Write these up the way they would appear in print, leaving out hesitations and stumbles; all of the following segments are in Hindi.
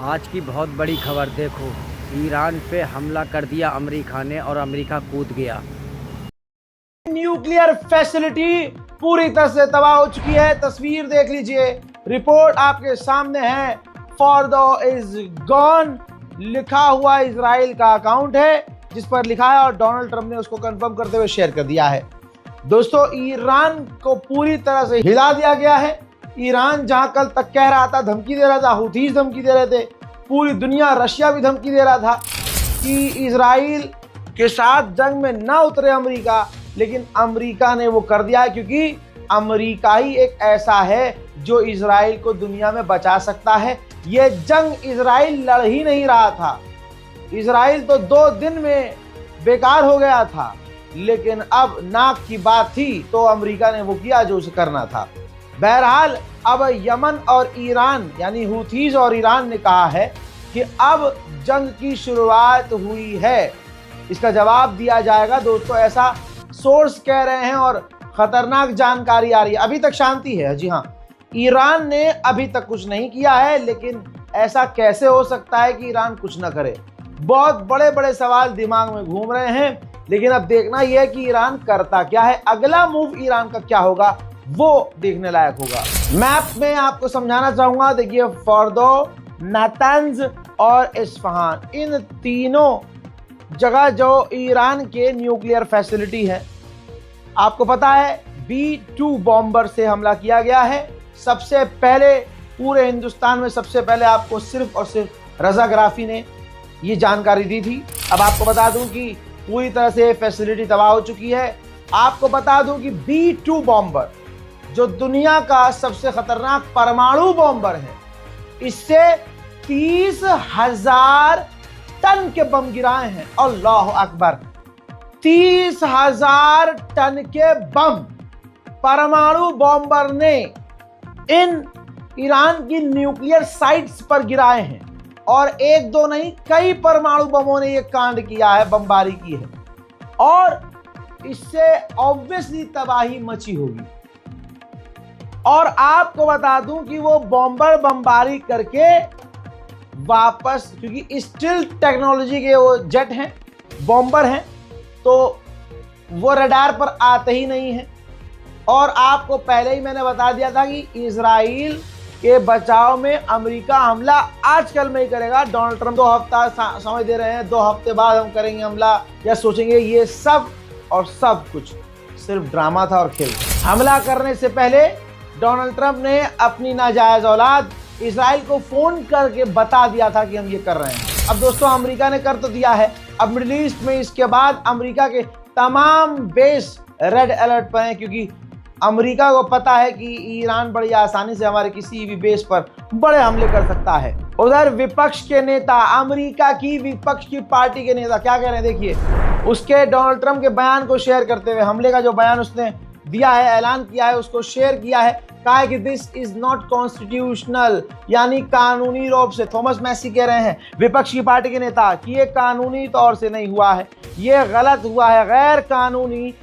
आज की बहुत बड़ी खबर देखो। ईरान पे हमला कर दिया अमेरिका ने और अमेरिका कूद गया। न्यूक्लियर फैसिलिटी पूरी तरह से तबाह हो चुकी है। तस्वीर देख लीजिए, रिपोर्ट आपके सामने है। फॉर्दो इज गॉन लिखा हुआ इजराइल का अकाउंट है जिस पर लिखा है और डोनाल्ड ट्रंप ने उसको कंफर्म करते हुए शेयर कर दिया है। दोस्तों, ईरान को पूरी तरह से हिला दिया गया है। ईरान जहां कल तक कह रहा था, धमकी दे रहा था, हुतीज धमकी दे रहे थे, पूरी दुनिया, रशिया भी धमकी दे रहा था कि इजराइल के साथ जंग में ना उतरे अमेरिका, लेकिन अमेरिका ने वो कर दिया है क्योंकि अमेरिका ही एक ऐसा है जो इजराइल को दुनिया में बचा सकता है। ये जंग इजराइल लड़ ही नहीं रहा था, इजराइल तो 2 दिन में बेकार हो गया था, लेकिन अब नाक की बात थी तो अमेरिका ने वो किया जो उसे करना था। बहरहाल अब यमन और ईरान यानी हुथीज और ईरान ने कहा है कि अब जंग की शुरुआत हुई है, इसका जवाब दिया जाएगा। दोस्तों, ऐसा सोर्स कह रहे हैं और खतरनाक जानकारी आ रही है। अभी तक शांति है, जी हाँ, ईरान ने अभी तक कुछ नहीं किया है, लेकिन ऐसा कैसे हो सकता है कि ईरान कुछ ना करे? बहुत बड़े बड़े सवाल दिमाग में घूम रहे हैं, लेकिन अब देखना यह है कि ईरान करता क्या है, अगला मूव ईरान का क्या होगा, वो देखने लायक होगा। मैप में आपको समझाना चाहूंगा, देखिए, फॉर्दो, नातांज और इस्फहान, इन तीनों जगह जो ईरान के न्यूक्लियर फैसिलिटी है। आपको पता है B-2 बॉम्बर से हमला किया गया है। सबसे पहले पूरे हिंदुस्तान में सबसे पहले आपको सिर्फ और सिर्फ रजा गराफी ने ये जानकारी दी थी। अब आपको बता दूं कि पूरी तरह से फैसिलिटी तबाह हो चुकी है। आपको बता दूं कि B-2 बॉम्बर जो दुनिया का सबसे खतरनाक परमाणु बॉम्बर है, इससे 30,000 टन के बम गिराए हैं। अल्लाह अकबर, 30,000 टन के बम परमाणु बॉम्बर ने इन ईरान की न्यूक्लियर साइट्स पर गिराए हैं और एक दो नहीं, कई परमाणु बमों ने यह कांड किया है, बमबारी की है, और इससे ऑब्वियसली तबाही मची होगी। और आपको बता दूं कि वो बॉम्बर बमबारी करके वापस, क्योंकि स्टिल टेक्नोलॉजी के वो जेट हैं, बॉम्बर हैं, तो वो रडार पर आते ही नहीं हैं। और आपको पहले ही मैंने बता दिया था कि इजराइल के बचाव में अमेरिका हमला आजकल में ही करेगा। डोनाल्ड ट्रंप 2 हफ्ता समय दे रहे हैं, 2 हफ्ते बाद हम करेंगे हमला, या सोचेंगे। ये सब और सब कुछ सिर्फ ड्रामा था और खेल। हमला करने से पहले डोनाल्ड ट्रंप ने अपनी नाजायज औलाद इजराइल को फोन करके बता दिया था कि हम ये कर रहे हैं। अब दोस्तों, अमेरिका ने कर तो दिया है। अब मिडिल ईस्ट में इसके बाद अमेरिका के तमाम बेस रेड अलर्ट पर हैं, क्योंकि अमेरिका को पता है कि ईरान बड़ी आसानी से हमारे किसी भी बेस पर बड़े हमले कर सकता है। उधर विपक्ष के नेता, अमेरिका की विपक्ष की पार्टी के नेता क्या कह रहे हैं, देखिए, उसके डोनाल्ड ट्रंप के बयान को शेयर करते हुए, हमले का जो बयान उसने दिया है, ऐलान किया है, उसको शेयर किया है। कहा है कि दिस इज नॉट कॉन्स्टिट्यूशनल, यानी कानूनी रूप से। थॉमस मैसी कह रहे हैं, विपक्ष की पार्टी के नेता, कि ये कानूनी तौर से नहीं हुआ है, ये गलत हुआ है, गैर कानूनी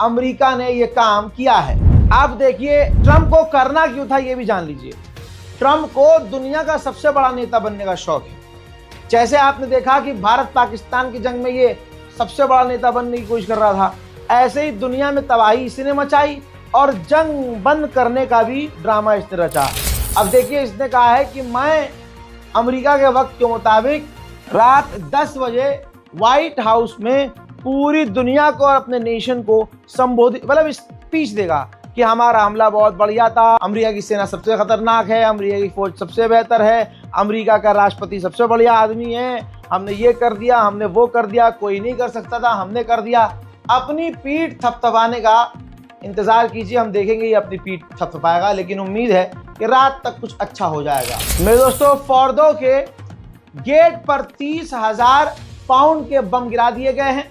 अमेरिका ने ये काम किया है। अब देखिए, ट्रंप को करना क्यों था ये भी जान लीजिए। ट्रंप को दुनिया का सबसे बड़ा नेता बनने का शौक है। जैसे आपने देखा कि भारत पाकिस्तान की जंग में ये सबसे बड़ा नेता बनने की कोशिश कर रहा था, ऐसे ही दुनिया में तबाही इसने मचाई और जंग बंद करने का भी ड्रामा इसने रचा। अब देखिए, इसने कहा है कि मैं अमेरिका के वक्त के मुताबिक रात 10 बजे व्हाइट हाउस में पूरी दुनिया को और अपने नेशन को संबोधित, मतलब स्पीच देगा कि हमारा हमला बहुत बढ़िया था, अमेरिका की सेना सबसे खतरनाक है, अमेरिका की फौज सबसे बेहतर है, अमेरिका का राष्ट्रपति सबसे बढ़िया आदमी है, हमने ये कर दिया, हमने वो कर दिया, कोई नहीं कर सकता था, हमने कर दिया। अपनी पीठ थपथपाने का इंतजार कीजिए, हम देखेंगे ये अपनी पीठ थपथपाएगा, लेकिन उम्मीद है कि रात तक कुछ अच्छा हो जाएगा। मेरे दोस्तों, फॉर्दो के गेट पर 30,000 पाउंड के बम गिरा दिए गए हैं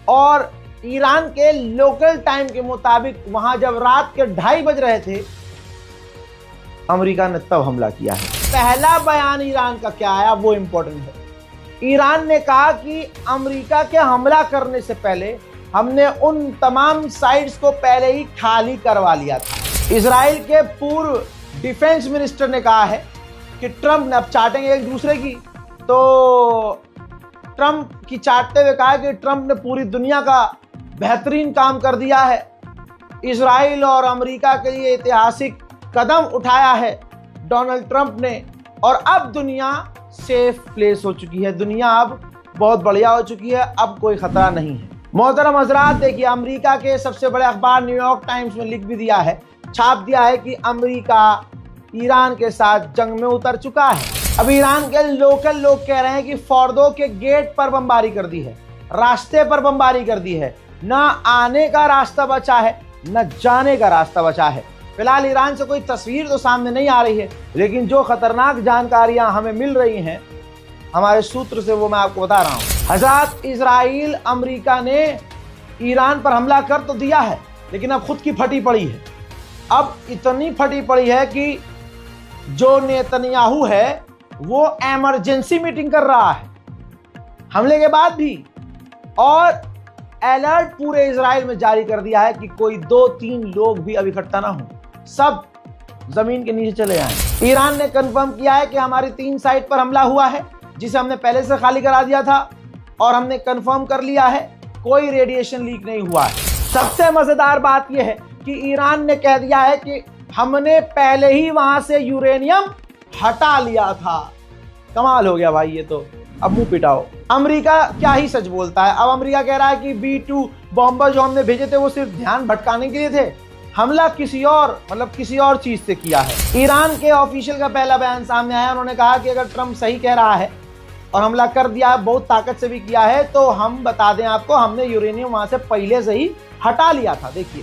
और ईरान के लोकल टाइम के मुताबिक वहां जब रात के 2:30 बज रहे थे, अमेरिका ने तब हमला किया है। पहला बयान ईरान का क्या आया वो इंपॉर्टेंट है। ईरान ने कहा कि अमेरिका के हमला करने से पहले हमने उन तमाम साइट्स को पहले ही खाली करवा लिया था। इजराइल के पूर्व डिफेंस मिनिस्टर ने कहा है कि ट्रंप ने अब चाटेंगे एक दूसरे की, तो ट्रंप की चाटते हुए कहा कि ट्रंप ने पूरी दुनिया का बेहतरीन काम कर दिया है, इजराइल और अमेरिका के लिए ऐतिहासिक कदम उठाया है डोनाल्ड ट्रंप ने, और अब दुनिया सेफ प्लेस हो चुकी है, दुनिया अब बहुत बढ़िया हो चुकी है, अब कोई खतरा नहीं है। मोहतरम हजरात, देखिए अमेरिका के सबसे बड़े अखबार न्यूयॉर्क टाइम्स में लिख भी दिया है, छाप दिया है कि अमेरिका ईरान के साथ जंग में उतर चुका है। अब ईरान के लोकल लोग कह रहे हैं कि फोर्दो के गेट पर बमबारी कर दी है, रास्ते पर बमबारी कर दी है, ना आने का रास्ता बचा है न जाने का रास्ता बचा है। फिलहाल ईरान से कोई तस्वीर तो सामने नहीं आ रही है, लेकिन जो खतरनाक जानकारियां हमें मिल रही हैं हमारे सूत्र से, वो मैं आपको बता रहा हूं। हज़रात, इजराइल अमेरिका ने ईरान पर हमला कर तो दिया है, लेकिन अब खुद की फटी पड़ी है। अब इतनी फटी पड़ी है कि जो नेतन्याहू है वो इमरजेंसी मीटिंग कर रहा है हमले के बाद भी, और अलर्ट पूरे इजराइल में जारी कर दिया है कि कोई 2-3 लोग भी अब इकट्ठा ना हो, सब जमीन के नीचे चले जाएं। ईरान ने कंफर्म किया है कि हमारी 3 साइट पर हमला हुआ है, जिसे हमने पहले से खाली करा दिया था, और हमने कंफर्म कर लिया है कोई रेडिएशन लीक नहीं हुआ है। सबसे मजेदार बात यह है कि ईरान ने कह दिया है कि हमने पहले ही वहां से यूरेनियम हटा लिया था। कमाल हो गया भाई, ये तो अब मुंह पिटाओ। अमेरिका क्या ही सच बोलता है। अब अमेरिका कह रहा है कि B-2 बॉम्बर जो हमने भेजे थे वो सिर्फ ध्यान भटकाने के लिए थे, हमला किसी और चीज से किया है। ईरान के ऑफिशियल का पहला बयान सामने आया, उन्होंने कहा कि अगर ट्रंप सही कह रहा है और हमला कर दिया है, बहुत ताकत से भी किया है, तो हम बता दें आपको, हमने यूरेनियम वहां से पहले से ही हटा लिया था। देखिए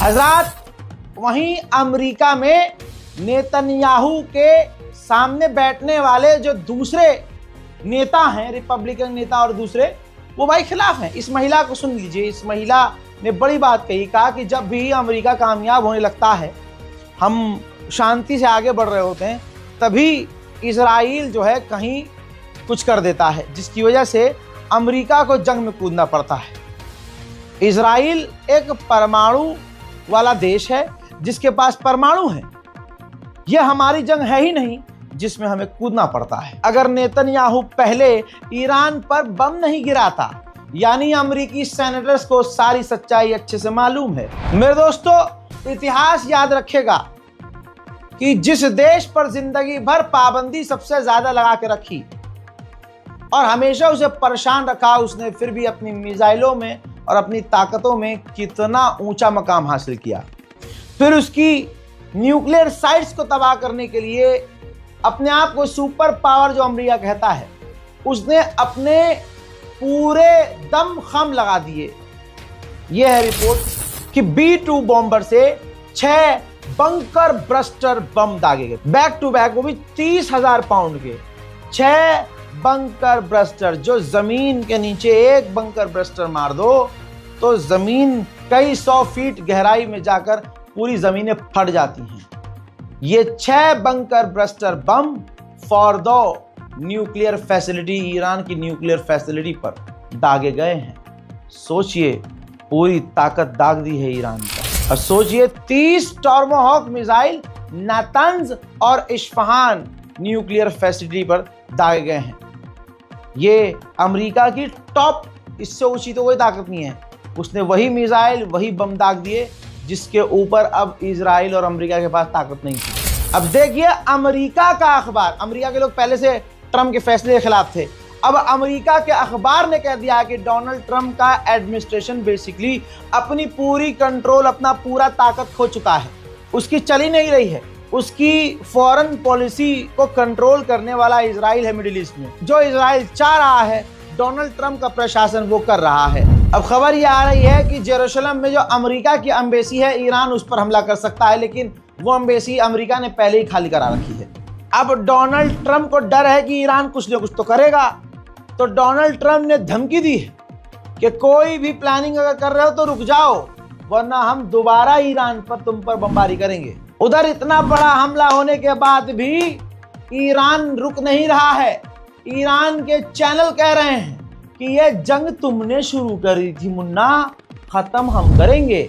हजरात, वहीं अमेरिका में नेतन्याहू के सामने बैठने वाले जो दूसरे नेता हैं, रिपब्लिकन नेता और दूसरे, वो भाई खिलाफ हैं। इस महिला को सुन लीजिए, इस महिला ने बड़ी बात कही, कहा कि जब भी अमेरिका कामयाब होने लगता है, हम शांति से आगे बढ़ रहे होते हैं, तभी इजराइल जो है कहीं कुछ कर देता है, जिसकी वजह से अमेरिका को जंग में कूदना पड़ता है। इजराइल एक परमाणु वाला देश है जिसके पास परमाणु है, यह हमारी जंग है ही नहीं जिसमें हमें कूदना पड़ता है। अगर नेतन्याहू पहले ईरान पर बम नहीं गिराता, यानी अमेरिकी सेनेटर्स को सारी सच्चाई अच्छे से मालूम है। मेरे दोस्तों, इतिहास याद रखेगा कि जिस देश पर जिंदगी भर पाबंदी सबसे ज्यादा लगा के रखी और हमेशा उसे परेशान रखा, उसने फिर भी अपनी मिसाइलों में और अपनी ताकतों में कितना ऊंचा मकाम हासिल किया। फिर उसकी न्यूक्लियर साइट्स को तबाह करने के लिए अपने आप को सुपर पावर जो अमेरिका कहता है, उसने अपने पूरे दम खम लगा दिए। यह है रिपोर्ट कि B-2 बॉम्बर से 6 बंकर ब्रस्टर बम दागे गए, बैक टू बैक, वो भी 30,000 पाउंड के 6 बंकर ब्रस्टर, जो जमीन के नीचे एक बंकर ब्रस्टर मार दो तो जमीन कई 100 फीट गहराई में जाकर पूरी जमीनें फट जाती हैं। ये 6 बंकर ब्रस्टर बम फोर्दो न्यूक्लियर फैसिलिटी, ईरान की न्यूक्लियर फैसिलिटी पर दागे गए हैं। सोचिए, पूरी ताकत दाग दी है ईरान का। और सोचिए 30 टॉर्मोहॉक मिसाइल नातंज और इस्फहान न्यूक्लियर फैसिलिटी पर दागे गए हैं। ये अमेरिका की टॉप, इससे ऊंची तो कोई ताकत नहीं है। उसने वही मिसाइल, वही बम दाग दिए जिसके ऊपर अब इजराइल और अमेरिका के पास ताकत नहीं थी। अब देखिए अमेरिका का अखबार, अमेरिका के लोग पहले से ट्रंप के फैसले के खिलाफ थे, अब अमेरिका के अखबार ने कह दिया कि डोनाल्ड ट्रंप का एडमिनिस्ट्रेशन बेसिकली अपनी पूरी कंट्रोल, अपना पूरा ताकत खो चुका है, उसकी चल ही नहीं रही है। उसकी फॉरेन पॉलिसी को कंट्रोल करने वाला इजराइल है मिडिल ईस्ट में। जो इजराइल चाह रहा है डोनाल्ड ट्रंप का प्रशासन वो कर रहा है। अब खबर ये आ रही है कि जेरूसलम में जो अमेरिका की एम्बेसी है, ईरान उस पर हमला कर सकता है, लेकिन वो एम्बेसी अमेरिका ने पहले ही खाली करा रखी है। अब डोनाल्ड ट्रंप को डर है कि ईरान कुछ न कुछ तो करेगा, तो डोनाल्ड ट्रंप ने धमकी दी है कि कोई भी प्लानिंग अगर कर रहे हो तो रुक जाओ, वरना हम दोबारा ईरान पर तुम पर बमबारी करेंगे। उधर इतना बड़ा हमला होने के बाद भी ईरान रुक नहीं रहा है। ईरान के चैनल कह रहे हैं कि यह जंग तुमने शुरू करी थी मुन्ना, खत्म हम करेंगे।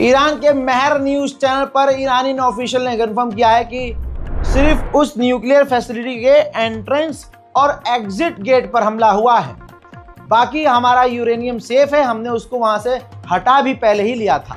ईरान के महर न्यूज चैनल पर ईरानी ऑफिशियल ने कंफर्म किया है कि सिर्फ उस न्यूक्लियर फैसिलिटी के एंट्रेंस और एग्जिट गेट पर हमला हुआ है, बाकी हमारा यूरेनियम सेफ है, हमने उसको वहां से हटा भी पहले ही लिया था।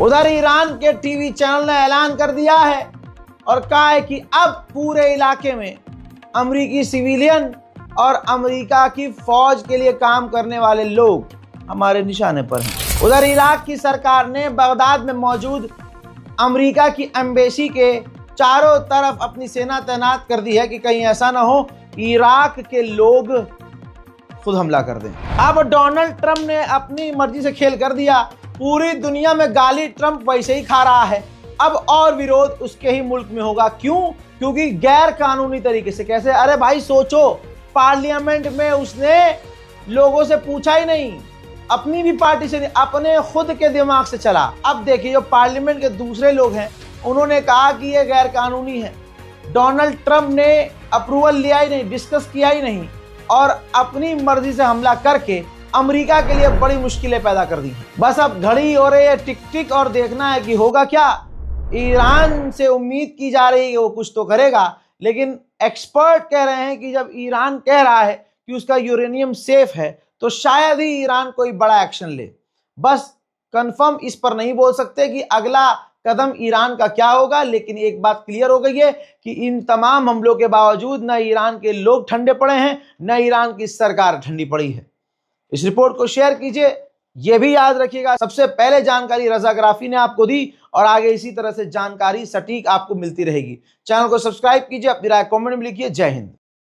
उधर ईरान के टीवी चैनल ने ऐलान कर दिया है और कहा है कि अब पूरे इलाके में अमेरिकी सिविलियन और अमेरिका की फौज के लिए काम करने वाले लोग हमारे निशाने पर हैं। उधर इराक की सरकार ने बगदाद में मौजूद अमेरिका की एम्बेसी के चारों तरफ अपनी सेना तैनात कर दी है कि कहीं ऐसा ना हो इराक के लोग खुद हमला कर दें। अब डोनाल्ड ट्रंप ने अपनी मर्जी से खेल कर दिया, पूरी दुनिया में गाली ट्रंप वैसे ही खा रहा है, अब और विरोध उसके ही मुल्क में होगा। क्यों? क्योंकि गैर कानूनी तरीके से। कैसे? अरे भाई सोचो, पार्लियामेंट में उसने लोगों से पूछा ही नहीं, अपनी भी पार्टी से नहीं, अपने खुद के दिमाग से चला। अब देखिए जो पार्लियामेंट के दूसरे लोग हैं उन्होंने कहा कि यह गैर कानूनी है, डोनाल्ड ट्रंप ने अप्रूवल लिया ही नहीं, डिस्कस किया ही नहीं और अपनी मर्जी से हमला करके अमेरिका के लिए बड़ी मुश्किलें पैदा कर दी हैं। बस अब घड़ी हो रही है टिक टिक और देखना है कि होगा क्या। ईरान से उम्मीद की जा रही है कि वो कुछ तो करेगा, लेकिन एक्सपर्ट कह रहे हैं कि जब ईरान कह रहा है कि उसका यूरेनियम सेफ है तो शायद ही ईरान कोई बड़ा एक्शन ले। बस कंफर्म इस पर नहीं बोल सकते कि अगला कदम ईरान का क्या होगा, लेकिन एक बात क्लियर हो गई है कि इन तमाम हमलों के बावजूद न ईरान के लोग ठंडे पड़े हैं, न ईरान की सरकार ठंडी पड़ी है। इस रिपोर्ट को शेयर कीजिए, यह भी याद रखिएगा सबसे पहले जानकारी रजा ग्राफी ने आपको दी और आगे इसी तरह से जानकारी सटीक आपको मिलती रहेगी। चैनल को सब्सक्राइब कीजिए, अपनी राय कमेंट में लिखिए। जय हिंद।